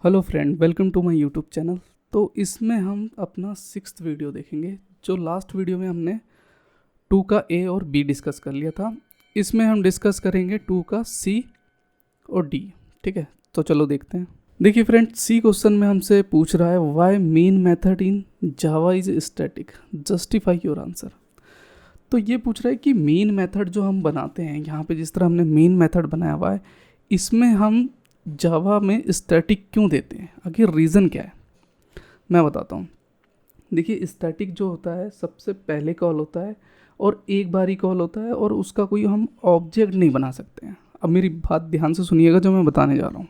Hello friend, welcome to my YouTube channel. तो इसमें हम अपना 6th वीडियो देखेंगे। जो लास्ट वीडियो में हमने 2 का ए और बी डिस्कस कर लिया था, इसमें हम डिस्कस करेंगे 2 का सी और डी। ठीक है, तो चलो देखते हैं। देखिए फ्रेंड, सी क्वेश्चन में हमसे पूछ रहा है why main method in Java is static, justify your answer. तो ये पूछ रहा है कि मेन मेथड जो हम बनाते हैं यहाँ पे, जिस तरह हमने मेन मेथड बनाया हुआ है, इसमें हम जावा में स्टैटिक क्यों देते हैं, आखिर रीज़न क्या है। मैं बताता हूँ। देखिए, स्टैटिक जो होता है सबसे पहले कॉल होता है और एक बार ही कॉल होता है, और उसका कोई हम ऑब्जेक्ट नहीं बना सकते हैं। अब मेरी बात ध्यान से सुनिएगा जो मैं बताने जा रहा हूँ।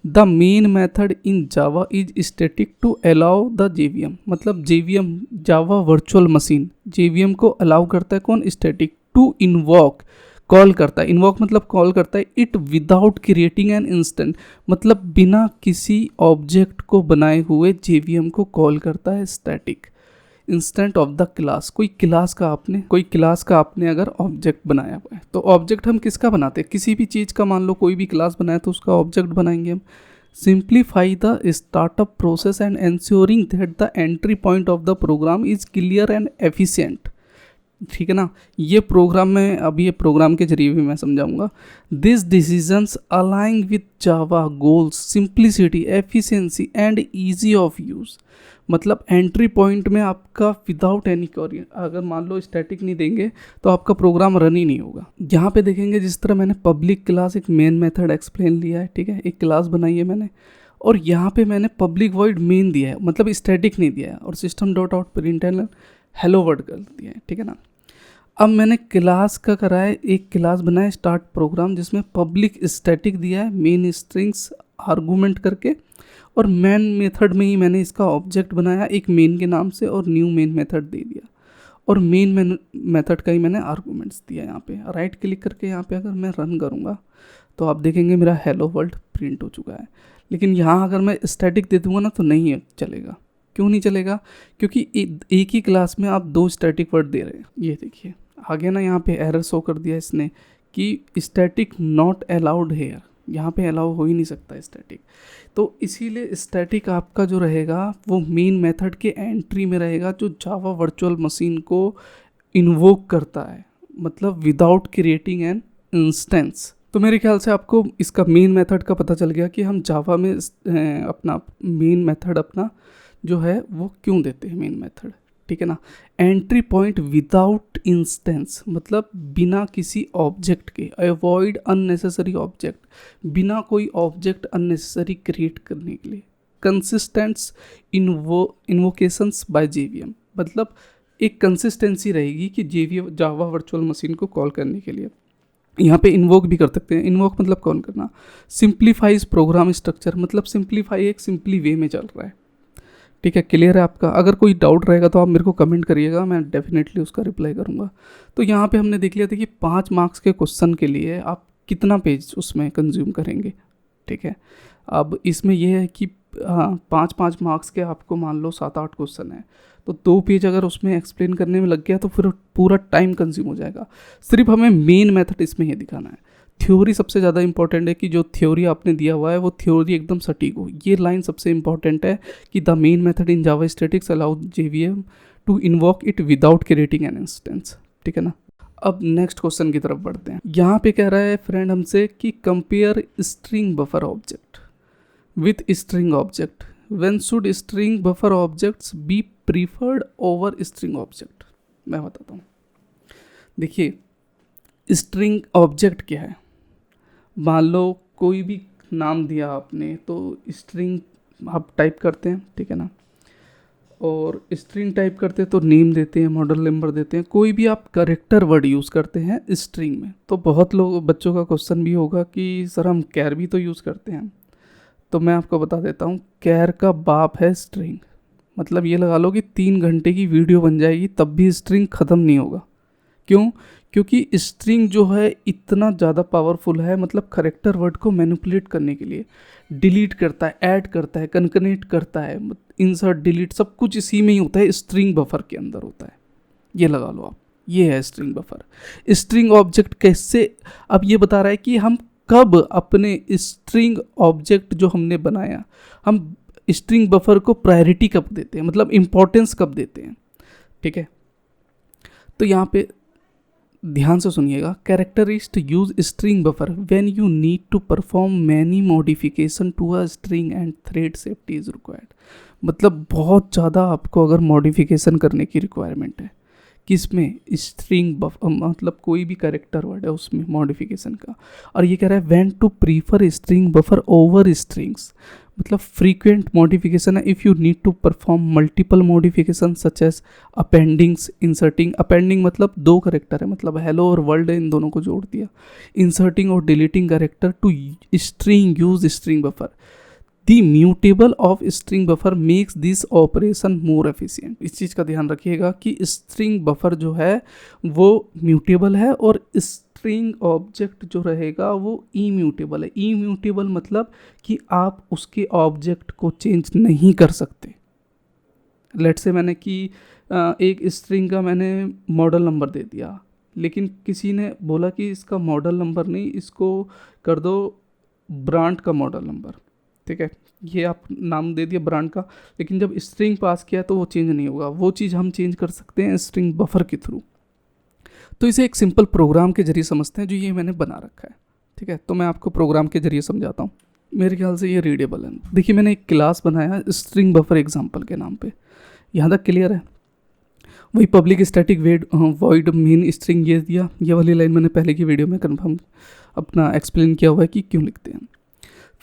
The main method in Java is static to allow the JVM, मतलब JVM Java virtual machine JVM को अलाउ करता है कौन, स्टैटिक, टू इन्वॉक, कॉल करता है। इन्वॉक मतलब कॉल करता है it without creating an instant, मतलब बिना किसी ऑब्जेक्ट को बनाए हुए जेवीएम को कॉल करता है static instant of the class. कोई क्लास का आपने अगर ऑब्जेक्ट बनाया हुआ है, तो ऑब्जेक्ट हम किसका बनाते हैं, किसी भी चीज़ का। मान लो कोई भी क्लास बनाया तो उसका ऑब्जेक्ट बनाएंगे हम। Simplify the startup process and ensuring that the entry point of the program is clear and efficient. ठीक है ना, ये प्रोग्राम में, अभी ये प्रोग्राम के जरिए भी मैं समझाऊंगा। This decisions align with Java goals simplicity, efficiency and easy of use. मतलब एंट्री पॉइंट में आपका विदाउट एनी क्वेरी, अगर मान लो स्टैटिक नहीं देंगे तो आपका प्रोग्राम रन ही नहीं होगा। यहाँ पे देखेंगे जिस तरह मैंने पब्लिक क्लास एक मेन मेथड एक्सप्लेन लिया है, ठीक है, एक क्लास बनाई है मैंने, और यहाँ पे मैंने पब्लिक वॉइड मेन दिया है, मतलब स्टैटिक नहीं दिया है, और system dot out println hello word कर दिया है। ठीक है ना। अब मैंने क्लास का करा है, एक क्लास बनाया स्टार्ट प्रोग्राम, जिसमें पब्लिक स्टैटिक दिया है मेन स्ट्रिंग्स आर्गूमेंट करके, और मेन मेथड में ही मैंने इसका ऑब्जेक्ट बनाया एक मेन के नाम से, और न्यू मेन मेथड दे दिया, और मेन मेथड का ही मैंने आर्गूमेंट्स दिया। यहाँ पे राइट क्लिक करके यहाँ पे अगर मैं रन करूँगा तो आप देखेंगे मेरा हेलो वर्ल्ड प्रिंट हो चुका है। लेकिन यहाँ अगर मैं स्टैटिक दे दूँगा ना तो नहीं चलेगा। क्यों नहीं चलेगा, क्योंकि एक ही क्लास में आप 2 स्टैटिक वर्ड दे रहे हैं। ये देखिए आगे ना, यहाँ पे एरर शो कर दिया इसने कि स्टैटिक नॉट अलाउड हेयर, यहाँ पे अलाउ हो ही नहीं सकता स्टैटिक। तो इसीलिए स्टैटिक आपका जो रहेगा वो मेन मेथड के एंट्री में रहेगा, जो जावा वर्चुअल मशीन को इन्वोक करता है, मतलब विदाउट क्रिएटिंग एन इंस्टेंस। तो मेरे ख्याल से आपको इसका मेन मेथड का पता चल गया कि हम जावा में अपना मेन मेथड अपना जो है वो क्यों देते हैं मेन मेथड। ठीक है ना। एंट्री पॉइंट विदाउट इंस्टेंस, मतलब बिना किसी ऑब्जेक्ट के, अवॉइड अननेसेसरी ऑब्जेक्ट, बिना कोई ऑब्जेक्ट अननेसेसरी क्रिएट करने के लिए। कंसिस्टेंट्स इन्वोकेशंस बाय जेवीएम, मतलब एक कंसिस्टेंसी रहेगी कि जेवीएम जावा वर्चुअल मशीन को कॉल करने के लिए। यहाँ पे इन्वोक भी कर सकते हैं। इन्वोक मतलब कॉल करना। सिंप्लीफाइज प्रोग्राम स्ट्रक्चर, मतलब सिंप्लीफाई एक सिंपली वे में चल रहा है। ठीक है, क्लियर है आपका। अगर कोई डाउट रहेगा तो आप मेरे को कमेंट करिएगा, मैं डेफिनेटली उसका रिप्लाई करूँगा। तो यहाँ पे हमने देख लिया था कि 5 मार्क्स के क्वेश्चन के लिए आप कितना पेज उसमें कंज्यूम करेंगे। ठीक है, अब इसमें यह है कि 5 मार्क्स के आपको मान लो 7-8 क्वेश्चन है, तो 2 पेज अगर उसमें एक्सप्लेन करने में लग गया तो फिर पूरा टाइम कंज्यूम हो जाएगा। सिर्फ हमें मेन मेथड इसमें ये दिखाना है। थ्योरी सबसे ज़्यादा इंपॉर्टेंट है कि जो थ्योरी आपने दिया हुआ है वो थ्योरी एकदम सटीक हो। ये लाइन सबसे इंपॉर्टेंट है कि the main method in Java statics allow JVM to invoke it without creating an instance. ठीक है ना। अब नेक्स्ट क्वेश्चन की तरफ बढ़ते हैं। यहाँ पे कह रहा है फ्रेंड हमसे कि compare string buffer object with string object, when should string buffer objects be preferred over string object. मैं बताता हूँ। देखिए, स्ट्रिंग ऑब्जेक्ट क्या है, मान लो कोई भी नाम दिया आपने तो स्ट्रिंग आप टाइप करते हैं। ठीक है ना, और स्ट्रिंग टाइप करते हैं तो नेम देते हैं, मॉडल नंबर देते हैं, कोई भी आप करेक्टर वर्ड यूज़ करते हैं स्ट्रिंग में। तो बहुत लोग बच्चों का क्वेश्चन भी होगा कि सर हम कैर भी तो यूज़ करते हैं। तो मैं आपको बता देता हूँ, कैर का बाप है स्ट्रिंग। मतलब ये लगा लो कि 3 घंटे की वीडियो बन जाएगी तब भी स्ट्रिंग ख़त्म नहीं होगा। क्यों, क्योंकि स्ट्रिंग जो है इतना ज़्यादा पावरफुल है, मतलब करेक्टर वर्ड को मैनिपुलेट करने के लिए डिलीट करता है, ऐड करता है, कनकनेट करता है, इंसर्ट डिलीट सब कुछ इसी में ही होता है, स्ट्रिंग बफर के अंदर होता है। ये लगा लो आप, ये है स्ट्रिंग बफर। स्ट्रिंग ऑब्जेक्ट कैसे, अब ये बता रहा है कि हम कब अपने स्ट्रिंग ऑब्जेक्ट जो हमने बनाया, हम स्ट्रिंग बफर को प्रायोरिटी कब देते हैं, मतलब इंपॉर्टेंस कब देते हैं, ठीक है। तो यहाँ पे ध्यान से सुनिएगा, characteristic use string buffer when you need to perform many modification to a string and thread safety is required. मतलब बहुत ज़्यादा आपको अगर मॉडिफिकेशन करने की रिक्वायरमेंट है, किसमें, स्ट्रिंग बफर, मतलब कोई भी कैरेक्टर वर्ड है उसमें मॉडिफिकेशन का। और ये कह रहा है when to prefer string buffer over strings, मतलब फ्रीक्वेंट मॉडिफिकेशन है if you need to perform multiple modification such as appendings, inserting. Appending मतलब दो करेक्टर है, मतलब हेलो और वर्ल्ड है, इन दोनों को जोड़ दिया। इंसर्टिंग और deleting character to string use string buffer. The mutable of string buffer makes this operation more efficient. इस चीज़ का ध्यान रखिएगा कि स्ट्रिंग बफर जो है वो म्यूटेबल है और स्ट्रिंग ऑब्जेक्ट जो रहेगा वो इम्यूटेबल है। इम्यूटेबल मतलब कि आप उसके ऑब्जेक्ट को चेंज नहीं कर सकते। लेट से मैंने कि एक स्ट्रिंग का मैंने मॉडल नंबर दे दिया, लेकिन किसी ने बोला कि इसका मॉडल नंबर नहीं, इसको कर दो ब्रांड का मॉडल नंबर, ठीक है। ये आप नाम दे दिया ब्रांड का, लेकिन जब स्ट्रिंग पास किया तो वो चेंज नहीं होगा। वो चीज़ हम चेंज कर सकते हैं स्ट्रिंग बफर के थ्रू। तो इसे एक सिंपल प्रोग्राम के जरिए समझते हैं जो ये मैंने बना रखा है, ठीक है। तो मैं आपको प्रोग्राम के जरिए समझाता हूँ। मेरे ख्याल से ये रीडेबल है। देखिए मैंने एक क्लास बनाया स्ट्रिंग बफर एग्जाम्पल के नाम पे। यहाँ तक क्लियर है? वही public static void main string ये दिया। ये वाली लाइन मैंने पहले की वीडियो में कन्फर्म अपना एक्सप्लेन किया हुआ है कि क्यों लिखते हैं।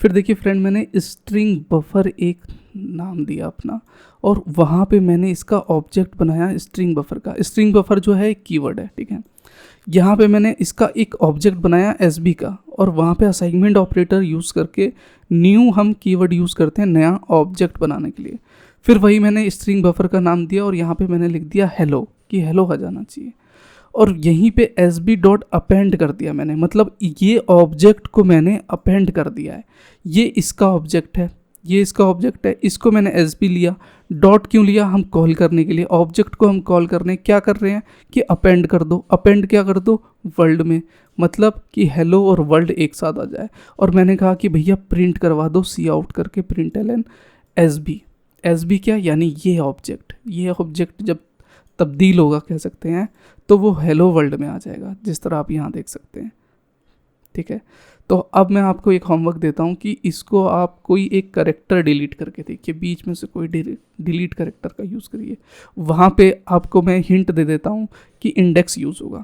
फिर देखिए फ्रेंड, मैंने स्ट्रिंग बफर एक नाम दिया अपना, और वहाँ पे मैंने इसका ऑब्जेक्ट बनाया स्ट्रिंग बफर का। स्ट्रिंग बफर जो है एक कीवर्ड है, ठीक है। यहाँ पे मैंने इसका एक ऑब्जेक्ट बनाया एसबी का, और वहाँ पे असाइनमेंट ऑपरेटर यूज़ करके न्यू हम कीवर्ड यूज़ करते हैं नया ऑब्जेक्ट बनाने के लिए। फिर वही मैंने स्ट्रिंग बफर का नाम दिया और यहाँ पे मैंने लिख दिया हेलो, कि हेलो आ जाना चाहिए। और यहीं पे एसबी डॉट अपेंड कर दिया मैंने, मतलब ये ऑब्जेक्ट को मैंने अपेंड कर दिया है। ये इसका ऑब्जेक्ट है, ये इसका ऑब्जेक्ट है, इसको मैंने एसबी लिया। डॉट क्यों लिया? हम कॉल करने के लिए, ऑब्जेक्ट को हम कॉल करने क्या कर रहे हैं कि अपेंड कर दो। अपेंड क्या कर दो? वर्ल्ड में, मतलब कि हेलो और वर्ल्ड एक साथ आ जाए। और मैंने कहा कि भैया प्रिंट करवा दो सी आउट करके println एसबी। एसबी क्या? यानी ये ऑब्जेक्ट जब तब्दील होगा कह सकते हैं तो वो हेलो वर्ल्ड में आ जाएगा, जिस तरह आप यहाँ देख सकते हैं, ठीक है। तो अब मैं आपको एक होमवर्क देता हूँ कि इसको आप कोई एक करेक्टर डिलीट करके देखिए, बीच में से कोई डिलीट करेक्टर का यूज़ करिए। वहाँ पे आपको मैं हिंट दे देता हूँ कि इंडेक्स यूज़ होगा,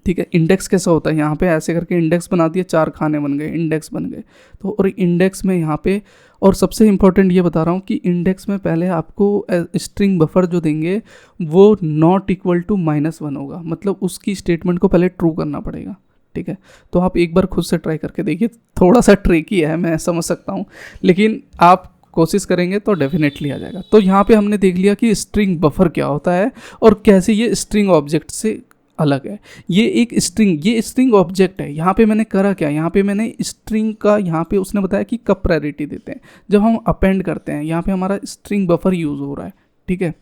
ठीक है। इंडेक्स कैसा होता है? यहाँ पे ऐसे करके इंडेक्स बना दिया, 4 खाने बन गए, इंडेक्स बन गए। तो और इंडेक्स में यहाँ पे, और सबसे इम्पॉर्टेंट ये बता रहा हूँ कि इंडेक्स में पहले आपको स्ट्रिंग बफर जो देंगे वो नॉट इक्वल टू -1 होगा, मतलब उसकी स्टेटमेंट को पहले ट्रू करना पड़ेगा, ठीक है। तो आप एक बार खुद से ट्राई करके देखिए, थोड़ा सा ट्रिकी है मैं समझ सकता हूँ, लेकिन आप कोशिश करेंगे तो डेफिनेटली आ जाएगा। तो यहाँ पे हमने देख लिया कि स्ट्रिंग बफर क्या होता है और कैसे ये स्ट्रिंग ऑब्जेक्ट से अलग है। ये स्ट्रिंग ऑब्जेक्ट है। यहाँ पे मैंने करा क्या? यहाँ पे मैंने स्ट्रिंग का, यहाँ पे उसने बताया कि कब प्रायोरिटी देते हैं, जब हम अपेंड करते हैं। यहाँ पे हमारा स्ट्रिंग बफर यूज़ हो रहा है, ठीक है,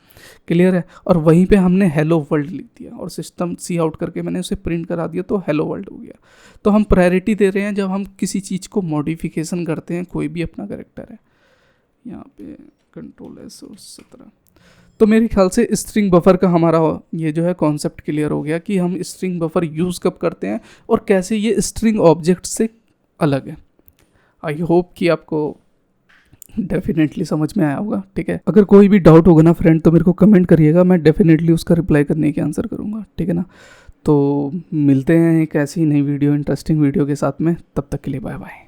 क्लियर है। और वहीं पे हमने हेलो वर्ल्ड लिख दिया और सिस्टम सी आउट करके मैंने उसे प्रिंट करा दिया, तो हेलो वर्ल्ड हो गया। तो हम प्रायोरिटी दे रहे हैं जब हम किसी चीज़ को मॉडिफिकेशन करते हैं, कोई भी अपना कैरेक्टर है। यहाँ पे Ctrl+S और 17। तो मेरे ख्याल से स्ट्रिंग बफर का हमारा ये जो है कॉन्सेप्ट क्लियर हो गया कि हम स्ट्रिंग बफर यूज़ कब करते हैं और कैसे ये स्ट्रिंग ऑब्जेक्ट से अलग है। आई होप कि आपको डेफिनेटली समझ में आया होगा, ठीक है। अगर कोई भी डाउट होगा ना फ्रेंड तो मेरे को कमेंट करिएगा, मैं डेफिनेटली उसका रिप्लाई करने की आंसर करूँगा, ठीक है ना। तो मिलते हैं एक ऐसी नई वीडियो, इंटरेस्टिंग वीडियो के साथ में, तब तक के लिए बाय बाय।